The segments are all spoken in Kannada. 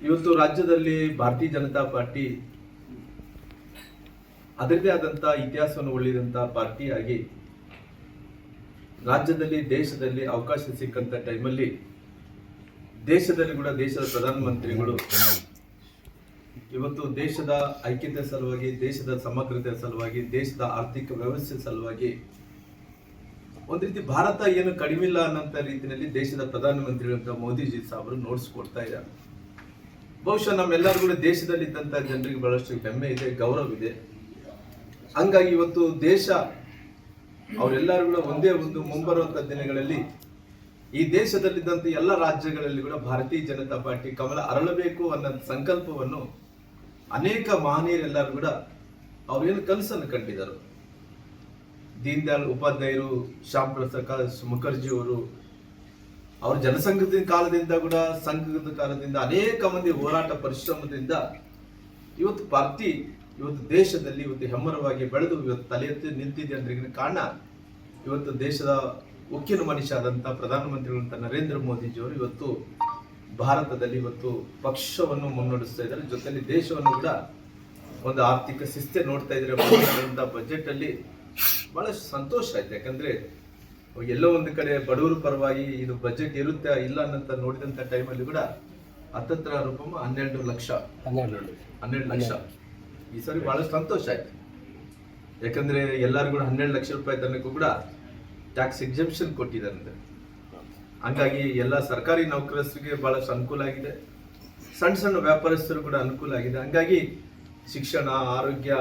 ಇವತ್ತು ರಾಜ್ಯದಲ್ಲಿ ಭಾರತೀಯ ಜನತಾ ಪಾರ್ಟಿ ಅದರದೇ ಆದಂಥ ಇತಿಹಾಸವನ್ನು ಉಳಿದಂಥ ಪಾರ್ಟಿಯಾಗಿ ರಾಜ್ಯದಲ್ಲಿ ದೇಶದಲ್ಲಿ ಅವಕಾಶ ಸಿಕ್ಕಂಥ ಟೈಮಲ್ಲಿ ದೇಶದಲ್ಲಿ ಕೂಡ ದೇಶದ ಪ್ರಧಾನಮಂತ್ರಿಗಳು ಇವತ್ತು ದೇಶದ ಐಕ್ಯತೆ ಸಲುವಾಗಿ, ದೇಶದ ಸಮಗ್ರತೆ ಸಲುವಾಗಿ, ದೇಶದ ಆರ್ಥಿಕ ವ್ಯವಸ್ಥೆ ಸಲುವಾಗಿ ಒಂದು ರೀತಿ ಭಾರತ ಏನು ಕಡಿಮೆ ಇಲ್ಲ ಅನ್ನೋಂಥ ರೀತಿಯಲ್ಲಿ ದೇಶದ ಪ್ರಧಾನಮಂತ್ರಿಗಳಂತ ಮೋದಿಜಿ ಸಾಹೇಬರು ನೋಡಿಸ್ಕೊಡ್ತಾ ಇದ್ದಾರೆ. ಬಹುಶಃ ನಮ್ಮೆಲ್ಲರೂ ಕೂಡ ದೇಶದಲ್ಲಿ ಇದ್ದಂಥ ಜನರಿಗೆ ಬಹಳಷ್ಟು ಹೆಮ್ಮೆ ಇದೆ, ಗೌರವ ಇದೆ. ಹಂಗಾಗಿ ಇವತ್ತು ದೇಶ ಅವರೆಲ್ಲರೂ ಕೂಡ ಒಂದೇ ಒಂದು ಮುಂಬರುವಂಥ ದಿನಗಳಲ್ಲಿ ಈ ದೇಶದಲ್ಲಿದ್ದಂಥ ಎಲ್ಲ ರಾಜ್ಯಗಳಲ್ಲಿ ಕೂಡ ಭಾರತೀಯ ಜನತಾ ಪಾರ್ಟಿ ಕಮಲ ಅರಳಬೇಕು ಅನ್ನೋ ಸಂಕಲ್ಪವನ್ನು ಅನೇಕ ಮಹನೀಯರೆಲ್ಲರೂ ಕೂಡ ಅವ್ರೇನು ಕನಸನ್ನು ಕಂಡಿದ್ದರು. ದೀನ್ ದಯಾಳ್ ಉಪಾಧ್ಯಾಯರು, ಶ್ಯಾಮ್ ಪ್ರಸಾದ್ ಮುಖರ್ಜಿ ಅವರು, ಅವ್ರ ಜನಸಂಘದ ಕಾಲದಿಂದ ಕೂಡ ಸಂಘದ ಕಾಲದಿಂದ ಅನೇಕ ಮಂದಿ ಹೋರಾಟ ಪರಿಶ್ರಮದಿಂದ ಇವತ್ತು ಪಾರ್ಟಿ ಇವತ್ತು ದೇಶದಲ್ಲಿ ಇವತ್ತು ಹೆಮ್ಮರವಾಗಿ ಬೆಳೆದು ಇವತ್ತು ತಲೆ ಎತ್ತಿ ನಿಂತಿದೆ ಅಂದ್ರೆ ಕಾರಣ ಇವತ್ತು ದೇಶದ ಉಕ್ಕಿನ ಮನುಷ್ಯ ಆದಂಥ ಪ್ರಧಾನಮಂತ್ರಿಗಳಂತ ನರೇಂದ್ರ ಮೋದಿಜಿಯವರು ಇವತ್ತು ಭಾರತದಲ್ಲಿ ಇವತ್ತು ಪಕ್ಷವನ್ನು ಮುನ್ನಡೆಸ್ತಾ ಇದ್ದಾರೆ. ಜೊತೆಲಿ ದೇಶವನ್ನು ಕೂಡ ಒಂದು ಆರ್ಥಿಕ ಶಿಸ್ತೆ ನೋಡ್ತಾ ಇದ್ದಾರೆ. ಬಜೆಟ್ ಅಲ್ಲಿ ಬಹಳಷ್ಟು ಸಂತೋಷ ಆಯ್ತು. ಯಾಕಂದ್ರೆ ಎಲ್ಲೋ ಒಂದು ಕಡೆ ಬಡವರ ಪರವಾಗಿ ಇದು ಬಜೆಟ್ ಇರುತ್ತೆ ಇಲ್ಲ ಅನ್ನಂತ ನೋಡಿದಂತ ಟೈಮಲ್ಲಿ ಕೂಡ ಹತ್ತತ್ರ ರೂಪಾಯಿ 12 ಲಕ್ಷ ಈ ಸರಿ ಬಹಳಷ್ಟು ಸಂತೋಷ ಆಯ್ತು. ಯಾಕಂದ್ರೆ ಎಲ್ಲರೂ ಕೂಡ 12 ಲಕ್ಷ ರೂಪಾಯಿ ತನಕ ಕೂಡ ಟ್ಯಾಕ್ಸ್ ಎಕ್ಸೆಂಪ್ಷನ್ ಕೊಟ್ಟಿದ್ದಾರೆ. ಹಂಗಾಗಿ ಎಲ್ಲ ಸರ್ಕಾರಿ ನೌಕರರಿಗೆ ಬಹಳಷ್ಟು ಅನುಕೂಲ ಆಗಿದೆ, ಸಣ್ಣ ಸಣ್ಣ ವ್ಯಾಪಾರಸ್ಥರು ಕೂಡ ಅನುಕೂಲ ಆಗಿದೆ. ಹಂಗಾಗಿ ಶಿಕ್ಷಣ, ಆರೋಗ್ಯ,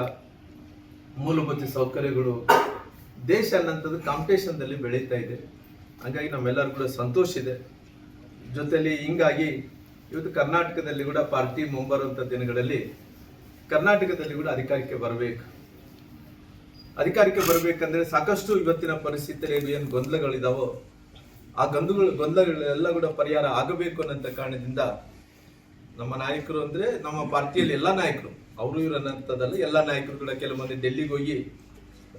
ಮೂಲಭೂತ ಸೌಕರ್ಯಗಳು ದೇಶ ಅನ್ನೋಂಥದ್ದು ಕಾಂಪಿಟೇಷನ್ದಲ್ಲಿ ಬೆಳೀತಾ ಇದೆ. ಹಾಗಾಗಿ ನಮ್ಮೆಲ್ಲರೂ ಕೂಡ ಸಂತೋಷ ಇದೆ. ಜೊತೆಲಿ ಹಿಂಗಾಗಿ ಇವತ್ತು ಕರ್ನಾಟಕದಲ್ಲಿ ಕೂಡ ಪಾರ್ಟಿ ಮುಂಬರುವಂಥ ದಿನಗಳಲ್ಲಿ ಕರ್ನಾಟಕದಲ್ಲಿ ಕೂಡ ಅಧಿಕಾರಕ್ಕೆ ಬರಬೇಕು. ಅಧಿಕಾರಕ್ಕೆ ಬರಬೇಕಂದ್ರೆ ಸಾಕಷ್ಟು ಇವತ್ತಿನ ಪರಿಸ್ಥಿತಿಯಲ್ಲಿ ಏನು ಗೊಂದಲಗಳಿದಾವೋ ಆ ಗೊಂದಲಗಳೆಲ್ಲ ಕೂಡ ಪರಿಹಾರ ಆಗಬೇಕು ಅನ್ನೋಂಥ ಕಾರಣದಿಂದ ನಮ್ಮ ನಾಯಕರು ಅಂದ್ರೆ ನಮ್ಮ ಪಾರ್ಟಿಯಲ್ಲಿ ಎಲ್ಲ ನಾಯಕರು, ಅವರು ಇವರು ಅನ್ನೋಂಥದ್ದಲ್ಲ, ಎಲ್ಲ ನಾಯಕರು ಕೂಡ ಕೆಲವು ಮಂದಿ ಡೆಲ್ಲಿಗೆ ಹೋಗಿ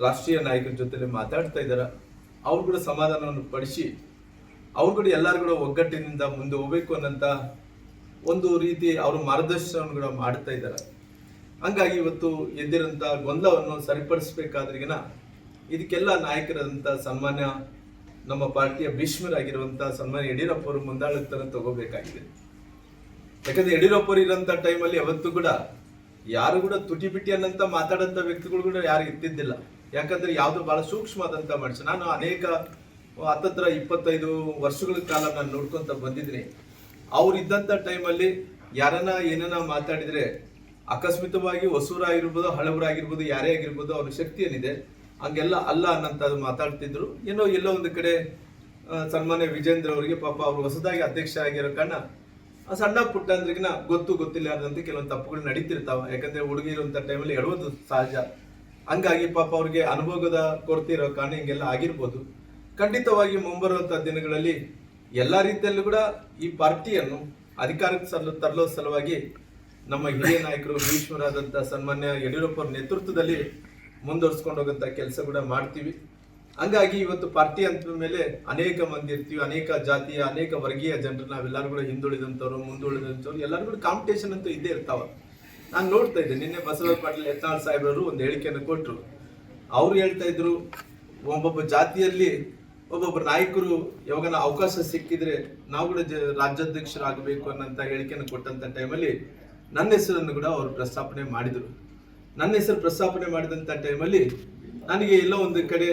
ರಾಷ್ಟ್ರೀಯ ನಾಯಕರ ಜೊತೆ ಮಾತಾಡ್ತಾ ಇದ್ದಾರೆ. ಅವ್ರು ಕೂಡ ಸಮಾಧಾನವನ್ನು ಪಡಿಸಿ ಅವ್ರು ಕೂಡ ಎಲ್ಲರೂ ಕೂಡ ಒಗ್ಗಟ್ಟಿನಿಂದ ಮುಂದೆ ಹೋಗ್ಬೇಕು ಅನ್ನೋಂಥ ಒಂದು ರೀತಿ ಅವರು ಮಾರ್ಗದರ್ಶನವನ್ನು ಕೂಡ ಮಾಡ್ತಾ ಇದ್ದಾರೆ. ಹಂಗಾಗಿ ಇವತ್ತು ಎದ್ದಿರಂಥ ಗೊಂದಲವನ್ನು ಸರಿಪಡಿಸಬೇಕಾದ್ರಿಗಿನ ಇದಕ್ಕೆಲ್ಲ ನಾಯಕರಂತ ಸನ್ಮಾನ್ಯ ನಮ್ಮ ಪಾರ್ಟಿಯ ಭೀಷ್ಮರಾಗಿರುವಂಥ ಸನ್ಮಾನ್ಯ ಯಡಿಯೂರಪ್ಪ ಅವರು ಮುಂದಾಳತನ ತಗೋಬೇಕಾಗಿದೆ. ಯಾಕಂದ್ರೆ ಯಡಿಯೂರಪ್ಪ ಅವರು ಇರೋಂಥ ಟೈಮಲ್ಲಿ ಯಾವತ್ತೂ ಕೂಡ ಯಾರು ಕೂಡ ತುಟಿ ಬಿಟ್ಟಿ ಅನ್ನಂತ ಮಾತಾಡಂತ ವ್ಯಕ್ತಿಗಳು ಕೂಡ ಯಾರು ಇರ್ತಿದ್ದಿಲ್ಲ. ಯಾಕಂದ್ರೆ ಯಾವ್ದು ಬಹಳ ಸೂಕ್ಷ್ಮವಾದಂತ ಮನುಷ್ಯ. ನಾನು ಅನೇಕ ಹತ್ತತ್ರ 25 ವರ್ಷಗಳ ಕಾಲ ನಾನು ನೋಡ್ಕೊಂತ ಬಂದಿದ್ದೀನಿ. ಅವ್ರು ಇದ್ದಂತ ಟೈಮಲ್ಲಿ ಯಾರನ್ನ ಏನನ್ನ ಮಾತಾಡಿದ್ರೆ ಅಕಸ್ಮಿತವಾಗಿ ಹೊಸೂರ ಆಗಿರ್ಬೋದು, ಹಳಬರ ಆಗಿರ್ಬೋದು, ಯಾರೇ ಆಗಿರ್ಬೋದು, ಅವ್ರ ಶಕ್ತಿ ಏನಿದೆ ಹಂಗೆಲ್ಲ ಅಲ್ಲ ಅನ್ನಂತ ಮಾತಾಡ್ತಿದ್ರು. ಎಲ್ಲೋ ಒಂದು ಕಡೆ ಸನ್ಮಾನ್ಯ ವಿಜೇಂದ್ರ ಅವರಿಗೆ ಪಾಪ ಅವ್ರು ಹೊಸದಾಗಿ ಅಧ್ಯಕ್ಷ ಆಗಿರೋ ಕಾರಣ ಸಣ್ಣ ಪುಟ್ಟ ಅಂದ್ರಿಗಿನ ಗೊತ್ತಿಲ್ಲ ಅನ್ನೋಂಥ ಕೆಲವೊಂದು ತಪ್ಪುಗಳು ನಡೀತಿರ್ತಾವ. ಯಾಕಂದ್ರೆ ಹುಡುಗಿ ಇರುವಂತ ಟೈಮಲ್ಲಿ ಎಡವುದು ಸಹಜ. ಹಂಗಾಗಿ ಪಾಪ ಅವ್ರಿಗೆ ಅನುಭವದ ಕೊರತೆ ಇರೋ ಕಾರಣ ಹಿಂಗೆಲ್ಲ ಆಗಿರ್ಬೋದು. ಖಂಡಿತವಾಗಿ ಮುಂಬರುವಂತ ದಿನಗಳಲ್ಲಿ ಎಲ್ಲಾ ರೀತಿಯಲ್ಲೂ ಕೂಡ ಈ ಪಾರ್ಟಿಯನ್ನು ಅಧಿಕಾರಕ್ಕೆ ತರಲೋ ಸಲುವಾಗಿ ನಮ್ಮ ಹಿರಿಯ ನಾಯಕರು ಭೀಷ್ಮರಾದಂಥ ಸನ್ಮಾನ್ಯ ಯಡಿಯೂರಪ್ಪ ಅವ್ರ ನೇತೃತ್ವದಲ್ಲಿ ಮುಂದುವರ್ಸ್ಕೊಂಡು ಹೋಗಂತ ಕೆಲಸ ಕೂಡ ಮಾಡ್ತೀವಿ. ಹಂಗಾಗಿ ಇವತ್ತು ಪಾರ್ಟಿ ಅಂತ ಮೇಲೆ ಅನೇಕ ಮಂದಿ ಇರ್ತೀವಿ, ಅನೇಕ ಜಾತಿಯ, ಅನೇಕ ವರ್ಗೀಯ ಜನರು ನಾವೆಲ್ಲರೂ ಕೂಡ ಹಿಂದುಳಿದಂಥವ್ರು, ಮುಂದುಳಿದಂಥವ್ರು ಎಲ್ಲರೂ ಕೂಡ ಕಾಂಪಿಟೇಷನ್ ಅಂತೂ ಇದ್ದೇ ಇರ್ತಾವ. ನಾನು ನೋಡ್ತಾ ಇದ್ದೆ, ನಿನ್ನೆ ಬಸವರಾಜ ಪಾಟೀಲ್ ಯತ್ನಾಳ್ ಸಾಹೇಬರು ಒಂದು ಹೇಳಿಕೆಯನ್ನು ಕೊಟ್ಟರು. ಅವ್ರು ಹೇಳ್ತಾ ಇದ್ರು, ಒಬ್ಬೊಬ್ಬ ಜಾತಿಯಲ್ಲಿ ಒಬ್ಬೊಬ್ಬ ನಾಯಕರು ಯಾವಾಗ ಅವಕಾಶ ಸಿಕ್ಕಿದ್ರೆ ನಾವು ಕೂಡ ರಾಜ್ಯಾಧ್ಯಕ್ಷರಾಗಬೇಕು ಅನ್ನೋಂಥ ಹೇಳಿಕೆಯನ್ನು ಕೊಟ್ಟಂತ ಟೈಮಲ್ಲಿ ನನ್ನ ಹೆಸರನ್ನು ಕೂಡ ಅವರು ಪ್ರಸ್ತಾಪನೆ ಮಾಡಿದರು. ನನ್ನ ಹೆಸರು ಪ್ರಸ್ತಾಪನೆ ಮಾಡಿದಂಥ ಟೈಮಲ್ಲಿ ನನಗೆ ಎಲ್ಲೋ ಒಂದು ಕಡೆ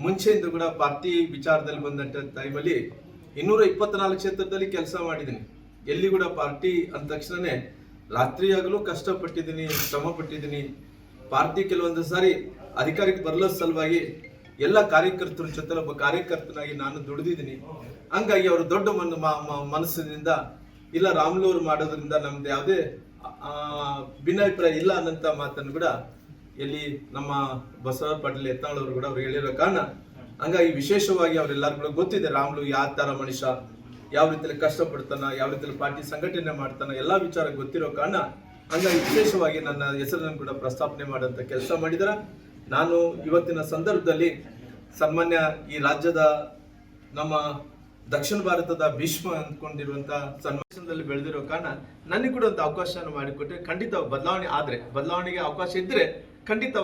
ಮುಂಚೆಯಿಂದ ಕೂಡ ಪಾರ್ಟಿ ವಿಚಾರದಲ್ಲಿ ಬಂದಂಥ ಟೈಮಲ್ಲಿ 224 ಕ್ಷೇತ್ರದಲ್ಲಿ ಕೆಲಸ ಮಾಡಿದ್ದೀನಿ. ಎಲ್ಲಿ ಕೂಡ ಪಾರ್ಟಿ ಅಂದ ತಕ್ಷಣನೇ ರಾತ್ರಿಯಾಗಲೂ ಕಷ್ಟಪಟ್ಟಿದ್ದೀನಿ, ಶ್ರಮ ಪಟ್ಟಿದ್ದೀನಿ. ಪಾರ್ಟಿ ಕೆಲವೊಂದು ಸಾರಿ ಅಧಿಕಾರಕ್ಕೆ ಬರಲೋ ಸಲುವಾಗಿ ಎಲ್ಲ ಕಾರ್ಯಕರ್ತರ ಜೊತೆ ಒಬ್ಬ ಕಾರ್ಯಕರ್ತನಾಗಿ ನಾನು ದುಡಿದಿದ್ದೀನಿ. ಹಂಗಾಗಿ ಅವರು ದೊಡ್ಡ ಮನಸ್ಸಿನಿಂದ ಇಲ್ಲ ರಾಮುಲು ಅವರು ಮಾಡೋದ್ರಿಂದ ನಮ್ದು ಯಾವುದೇ ಭಿನ್ನಾಭಿಪ್ರಾಯ ಇಲ್ಲ ಅನ್ನಂತ ಮಾತನ್ನು ಕೂಡ ಎಲ್ಲಿ ನಮ್ಮ ಬಸವರಾಜ ಪಾಟೀಲ್ ಯತ್ನಾಳ್ ಅವರು ಕೂಡ ಅವ್ರು ಹೇಳಿರೋ ಕಾರಣ. ಹಂಗಾಗಿ ವಿಶೇಷವಾಗಿ ಅವರೆಲ್ಲರೂ ಕೂಡ ಗೊತ್ತಿದೆ ರಾಮುಲು ಯಾವ ತರ ಮನುಷ್ಯ, ಯಾವ ರೀತಿಯಲ್ಲಿ ಕಷ್ಟಪಡ್ತಾನ, ಯಾವ ರೀತಿಯಲ್ಲಿ ಪಾರ್ಟಿ ಸಂಘಟನೆ ಮಾಡ್ತಾನ, ಎಲ್ಲಾ ವಿಚಾರ ಗೊತ್ತಿರೋ ಕಾರಣ ಹಂಗಾಗಿ ವಿಶೇಷವಾಗಿ ನನ್ನ ಹೆಸರನ್ನು ಕೂಡ ಪ್ರಸ್ತಾಪನೆ ಮಾಡೋಂಥ ಕೆಲಸ ಮಾಡಿದಾರೆ. ನಾನು ಇವತ್ತಿನ ಸಂದರ್ಭದಲ್ಲಿ ಸನ್ಮಾನ್ಯ ಈ ರಾಜ್ಯದ ನಮ್ಮ ದಕ್ಷಿಣ ಭಾರತದ ಭೀಷ್ಮ ಅಂದ್ಕೊಂಡಿರುವಂತ ಸನ್ಮಾನದಲ್ಲಿ ಬೆಳೆದಿರೋ ಕಾರಣ ನನಗೆ ಕೂಡ ಒಂದು ಅವಕಾಶವನ್ನು ಮಾಡಿಕೊಟ್ಟೆ. ಖಂಡಿತ ಬದಲಾವಣೆಗೆ ಅವಕಾಶ ಇದ್ರೆ ಖಂಡಿತ